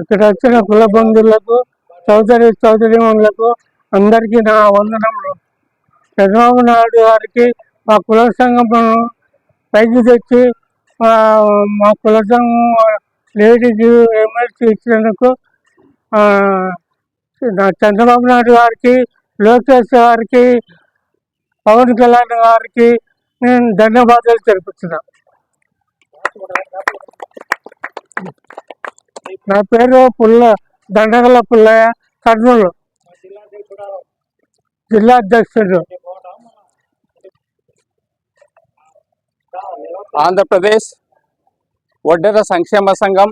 ఇక్కడ వచ్చిన కుల బంధువులకు సోదరీమణులకు అందరికీ నా వందనములు. చంద్రబాబు నాయుడు గారికి మా కుల సంఘం పైకి తెచ్చి మా కుల సంఘం లేడీకి ఎమ్మెల్సీ ఇచ్చినందుకు చంద్రబాబు నాయుడు గారికి, లోకేష్ గారికి, పవన్ కళ్యాణ్ గారికి నేను ధన్యవాదాలు తెలుపుతున్నాను. నా పేరు దండగల పుల్లయ్య, కర్నూలు జిల్లా అధ్యక్షుడు. ఆంధ్రప్రదేశ్ ఒడ్డెర సంక్షేమ సంఘం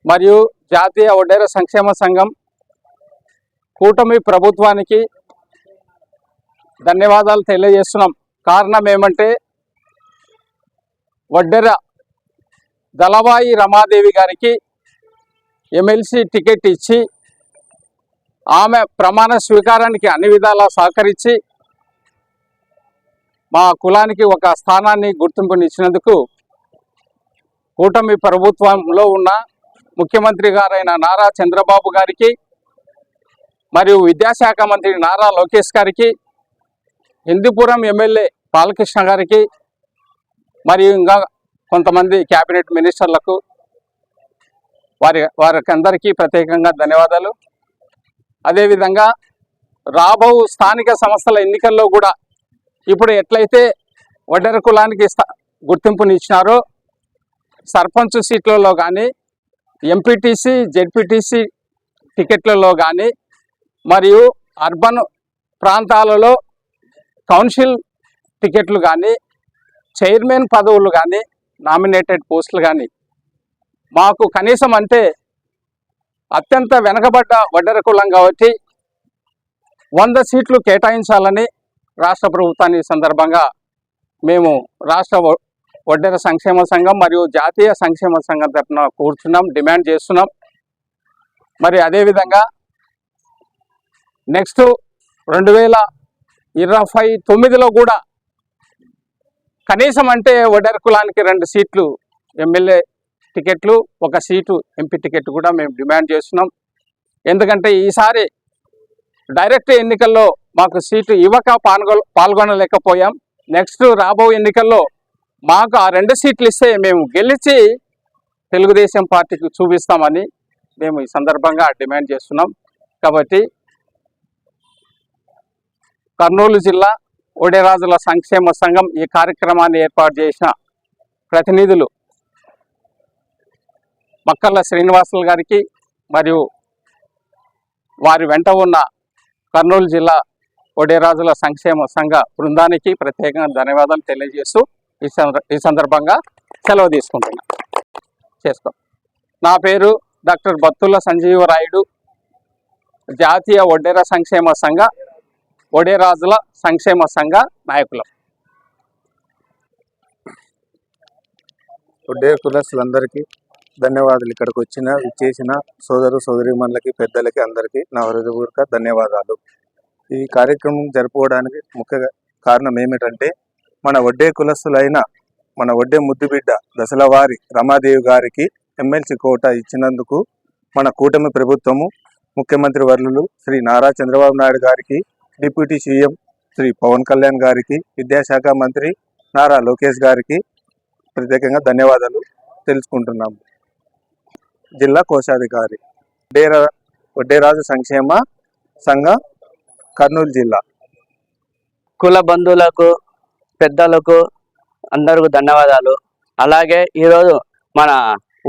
మరియు జాతీయ ఒడ్డెర సంక్షేమ సంఘం కూటమి ప్రభుత్వానికి ధన్యవాదాలు తెలియజేస్తున్నాం. కారణం ఏమంటే ఒడ్డెర దళవాయి రమాదేవి గారికి ఎమ్మెల్సీ టికెట్ ఇచ్చి ఆమె ప్రమాణ స్వీకారానికి అన్ని విధాలా సహకరించి మా కులానికి ఒక స్థానాన్ని గుర్తింపునిచ్చినందుకు కూటమి ప్రభుత్వంలో ఉన్న ముఖ్యమంత్రి గారైన నారా చంద్రబాబు గారికి మరియు విద్యాశాఖ మంత్రి నారా లోకేష్ గారికి, హిందూపురం ఎమ్మెల్యే బాలకృష్ణ గారికి మరియు ఇంకా కొంతమంది క్యాబినెట్ మినిస్టర్లకు వారికి అందరికీ ప్రత్యేకంగా ధన్యవాదాలు. అదేవిధంగా రాబో స్థానిక సంస్థల ఎన్నికల్లో కూడా ఇప్పుడు ఎట్లయితే ఒడ్డెర కులానికి గుర్తింపునిచ్చినారో సర్పంచ్ సీట్లలో కానీ, ఎంపీటీసీ, జెడ్పీటీసీ టికెట్లలో కానీ మరియు అర్బన్ ప్రాంతాలలో కౌన్సిల్ టికెట్లు కానీ, చైర్మన్ పదవులు కానీ, నామినేటెడ్ పోస్టులు కానీ మాకు కనీసం అంటే అత్యంత వెనకబడ్డ ఒడ్డెర కులం కాబట్టి 100 సీట్లు కేటాయించాలని రాష్ట్ర ప్రభుత్వాన్ని సందర్భంగా మేము రాష్ట్ర ఒడ్డెర సంక్షేమ సంఘం మరియు జాతీయ సంక్షేమ సంఘం తరఫున కూర్చున్నాం, డిమాండ్ చేస్తున్నాం. మరి అదేవిధంగా నెక్స్ట్ 2029లో కూడా కనీసం అంటే ఒడ్డెర కులానికి 2 సీట్లు ఎమ్మెల్యే టికెట్లు, 1 సీటు ఎంపీ టికెట్ కూడా మేము డిమాండ్ చేస్తున్నాం. ఎందుకంటే ఈసారి డైరెక్ట్ ఎన్నికల్లో మాకు సీటు ఇవ్వక పాల్గొనలేకపోయాం. నెక్స్ట్ రాబో ఎన్నికల్లో మాకు ఆ 2 సీట్లు ఇస్తే మేము గెలిచి తెలుగుదేశం పార్టీకి చూపిస్తామని మేము ఈ సందర్భంగా డిమాండ్ చేస్తున్నాం. కాబట్టి కర్నూలు జిల్లా ఒడెరాజుల సంక్షేమ సంఘం ఈ కార్యక్రమాన్ని ఏర్పాటు చేసిన ప్రతినిధులు మక్కళ్ళ శ్రీనివాసులు గారికి మరియు వారి వెంట ఉన్న కర్నూలు జిల్లా ఒడెరాజుల సంక్షేమ సంఘ బృందానికి ప్రత్యేకంగా ధన్యవాదాలు తెలియజేస్తూ ఈ సందర్భంగా సెలవు చేసుకో. నా పేరు డాక్టర్ బత్తుల సంజీవరాయుడు, జాతీయ ఒడ్డెర సంక్షేమ సంఘ ఒడెరాజుల సంక్షేమ సంఘ నాయకులు. ఒడ్డెర కులస్తులందరికీ ధన్యవాదాలు. ఇక్కడికి ఇచ్చేసిన సోదరీమణులకి, పెద్దలకి అందరికీ నా హృదయపూర్వక ధన్యవాదాలు. ఈ కార్యక్రమం జరుపుకోవడానికి ముఖ్య కారణం ఏమిటంటే మన ఒడ్డే కులస్తులైన మన ఒడ్డే ముద్దుబిడ్డ దశలవారి రమాదేవి గారికి ఎమ్మెల్సీ కోటా ఇచ్చినందుకు మన కూటమి ప్రభుత్వము, ముఖ్యమంత్రి వర్యులు శ్రీ నారా చంద్రబాబు నాయుడు గారికి, డిప్యూటీ సీఎం శ్రీ పవన్ కళ్యాణ్ గారికి, విద్యాశాఖ మంత్రి నారా లోకేష్ గారికి ప్రత్యేకంగా ధన్యవాదాలు తెలుసుకుంటున్నాము. జిల్లా కోశాధికారి, ఒడ్డెరాజు సంక్షేమ సంఘ, కర్నూలు జిల్లా. కుల బంధువులకు, పెద్దలకు అందరికీ ధన్యవాదాలు. అలాగే ఈరోజు మన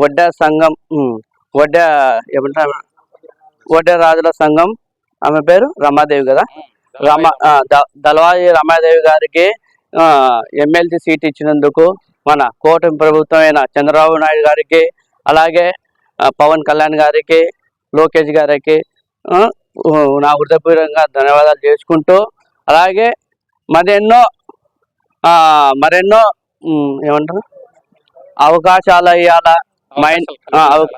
ఒడ్డెర సంఘం ఒడ్డెరాజుల సంఘం, ఆమె పేరు రమాదేవి కదా, దళవాయి రమాదేవి గారికి ఎమ్మెల్సీ సీట్ ఇచ్చినందుకు మన కూటమి ప్రభుత్వమైన చంద్రబాబు నాయుడు గారికి, అలాగే పవన్ కళ్యాణ్ గారికి, లోకేష్ గారికి నా హృదయపూర్వకంగా ధన్యవాదాలు చేసుకుంటూ, అలాగే మరెన్నో ఏమంటారు అవకాశాలు ఇవ్వాలా,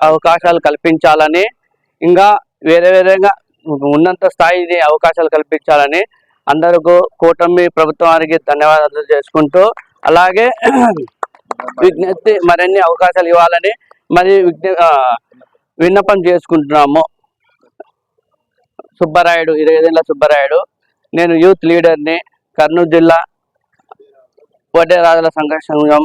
అవకాశాలు కల్పించాలని, ఇంకా వేరేగా ఉన్నత స్థాయిని అవకాశాలు కల్పించాలని అందరికీ కూటమి ప్రభుత్వానికి ధన్యవాదాలు చేసుకుంటూ, అలాగే విజ్ఞప్తి మరిన్ని అవకాశాలు ఇవ్వాలని మరి విన్నపం చేసుకుంటున్నాము. సుబ్బరాయుడు, 20 ఏళ్ల సుబ్బరాయుడు. నేను యూత్ లీడర్ని, కర్నూలు జిల్లా వడ్డేరాజుల సంఘం.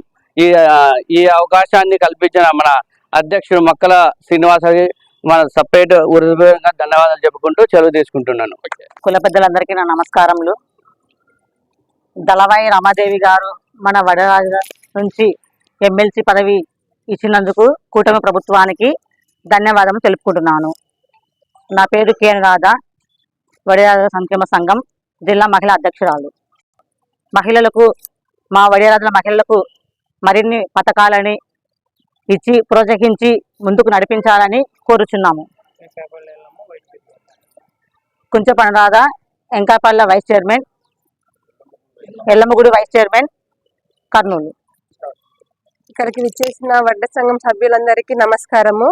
ఈ అవకాశాన్ని కల్పించిన మన అధ్యక్షుడు మక్కల శ్రీనివాసకి మన సపరేట్ హృదయపూర్వకంగా ధన్యవాదాలు చెప్పుకుంటూ సెలవు తీసుకుంటున్నాను. కుల పెద్దలందరికీ నా నమస్కారములు. దళవాయి రమాదేవి గారు మన వడరాజు నుంచి ఎమ్మెల్సీ పదవి ఇచ్చినందుకు కూటమి ప్రభుత్వానికి ధన్యవాదాలు తెలుపుకుంటున్నాను. నా పేరు కేన్ రాధా, వడిరాజుల సంక్షేమ సంఘం జిల్లా మహిళా అధ్యక్షురాలు. మా వడిరాజుల మహిళలకు మరిన్ని పథకాలని ఇచ్చి ప్రోత్సహించి ముందుకు నడిపించాలని కోరుచున్నాము. Kunchapana Radha, Enkapalla vice chairman, Yellammagudi vice chairman, Kurnool. ఇక్కడికి విచ్చేసిన వడ్డ సంఘం సభ్యులందరికీ నమస్కారము.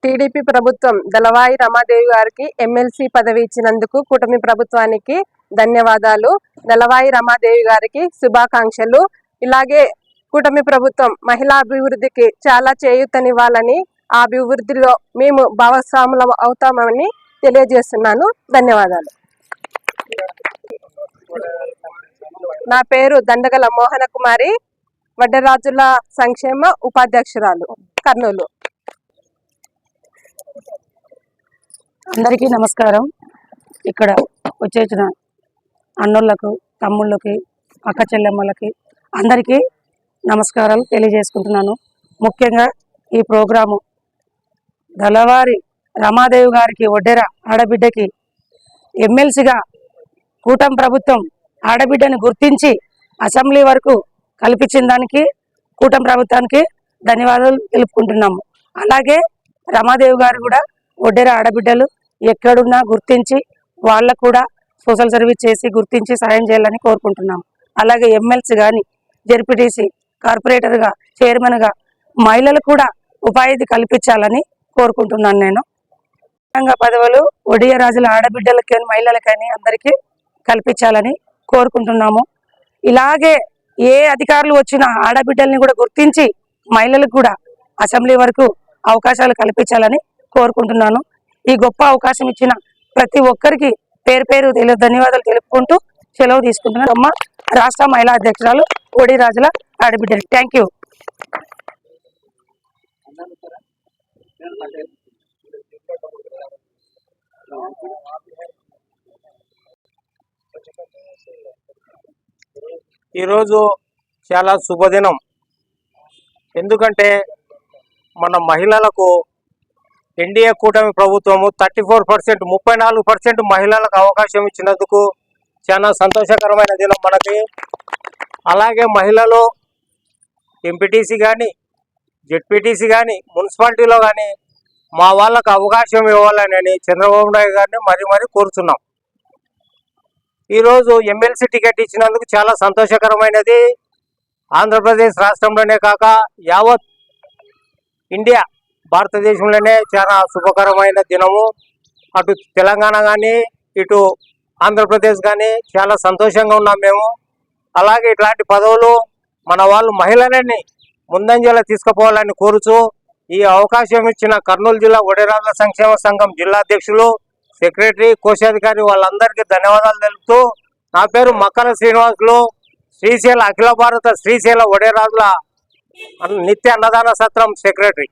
టీడీపీ ప్రభుత్వం దళవాయి రమాదేవి గారికి ఎమ్మెల్సీ పదవి ఇచ్చినందుకు కూటమి ప్రభుత్వానికి ధన్యవాదాలు. దళవాయి రమాదేవి గారికి శుభాకాంక్షలు. ఇలాగే కూటమి ప్రభుత్వం మహిళా అభివృద్ధికి చాలా చేయూతనివ్వాలని, ఆ అభివృద్ధిలో మేము భాగస్వాములం అవుతామని తెలియజేస్తున్నాను. ధన్యవాదాలు. నా పేరు దండగల మోహన కుమారి, వడ్డరాజుల సంక్షేమ ఉపాధ్యక్షురాలు, కర్నూలు. అందరికీ నమస్కారం. ఇక్కడ వచ్చేసిన అన్నోళ్ళకు, తమ్ముళ్ళకి, అక్క చెల్లెమ్మలకి అందరికీ నమస్కారాలు తెలియజేసుకుంటున్నాను. ముఖ్యంగా ఈ ప్రోగ్రాము దళవారి రమాదేవి గారికి, వడ్డెర ఆడబిడ్డకి ఎమ్మెల్సీగా కూటమి ప్రభుత్వం ఆడబిడ్డని గుర్తించి అసెంబ్లీ వరకు కల్పించిన దానికి కూటమి ప్రభుత్వానికి ధన్యవాదాలు తెలుపుకుంటున్నాము. అలాగే రమాదేవి గారు కూడా వడ్డెర ఆడబిడ్డలు ఎక్కడున్నా గుర్తించి వాళ్ళకు కూడా సోషల్ సర్వీస్ చేసి గుర్తించి సాయం చేయాలని కోరుకుంటున్నాము. అలాగే ఎమ్మెల్సీ కానీ, జెడ్పీటీసీ, కార్పొరేటర్గా, చైర్మన్గా మహిళలు కూడా ఉపాధి కల్పించాలని కోరుకుంటున్నాను. నేను పదవులు ఒడియ రాజుల ఆడబిడ్డలకి, మహిళలకని అందరికీ కల్పించాలని కోరుకుంటున్నాము. ఇలాగే ఏ అధికారులు వచ్చినా ఆడబిడ్డల్ని కూడా గుర్తించి మహిళలకు కూడా అసెంబ్లీ వరకు అవకాశాలు కల్పించాలని కోరుకుంటున్నాను. ఈ గొప్ప అవకాశం ఇచ్చిన ప్రతి ఒక్కరికి పేరు పేరు ధన్యవాదాలు తెలుపుకుంటూ సెలవు తీసుకుంటున్నాను. అమ్మ రాష్ట్ర మహిళా అధ్యక్షురాలు ఒడి రాజుల ఆడబిడ్డలు. Thank you. ఈరోజు చాలా శుభదినం. ఎందుకంటే మన మహిళలకు ఎన్డీఏ కూటమి ప్రభుత్వము 34%, 34% మహిళలకు అవకాశం ఇచ్చినందుకు చాలా సంతోషకరమైన దినం మనకి. అలాగే మహిళలు ఎంపీటీసీ కానీ, జెడ్పీటీసీ కానీ, మున్సిపాలిటీలో కానీ మా వాళ్ళకు అవకాశం ఇవ్వాలని చంద్రబాబు నాయుడు గారిని మరీ కోరుతున్నాం. ఈరోజు ఎమ్మెల్సీ టికెట్ ఇచ్చినందుకు చాలా సంతోషకరమైనది. ఆంధ్రప్రదేశ్ రాష్ట్రంలోనే కాక యావత్ ఇండియా, భారతదేశంలోనే చాలా శుభకరమైన దినము. అటు తెలంగాణ కానీ, ఇటు ఆంధ్రప్రదేశ్ కానీ చాలా సంతోషంగా ఉన్నాం మేము. అలాగే ఇట్లాంటి పదవులు మన వాళ్ళు మహిళలని ముందంజలో తీసుకుపోవాలని కోరుచు ఈ అవకాశం ఇచ్చిన కర్నూలు జిల్లా వడిరాజుల సంక్షేమ సంఘం జిల్లా అధ్యక్షులు, సెక్రటరీ, కోశాధికారి వాళ్ళందరికీ ధన్యవాదాలు తెలుపుతూ, నా పేరు మక్కల శ్రీనివాసులు, శ్రీశైల అఖిల భారత శ్రీశైల వడిరాజుల నిత్య అన్నదాన సత్రం సెక్రటరీ.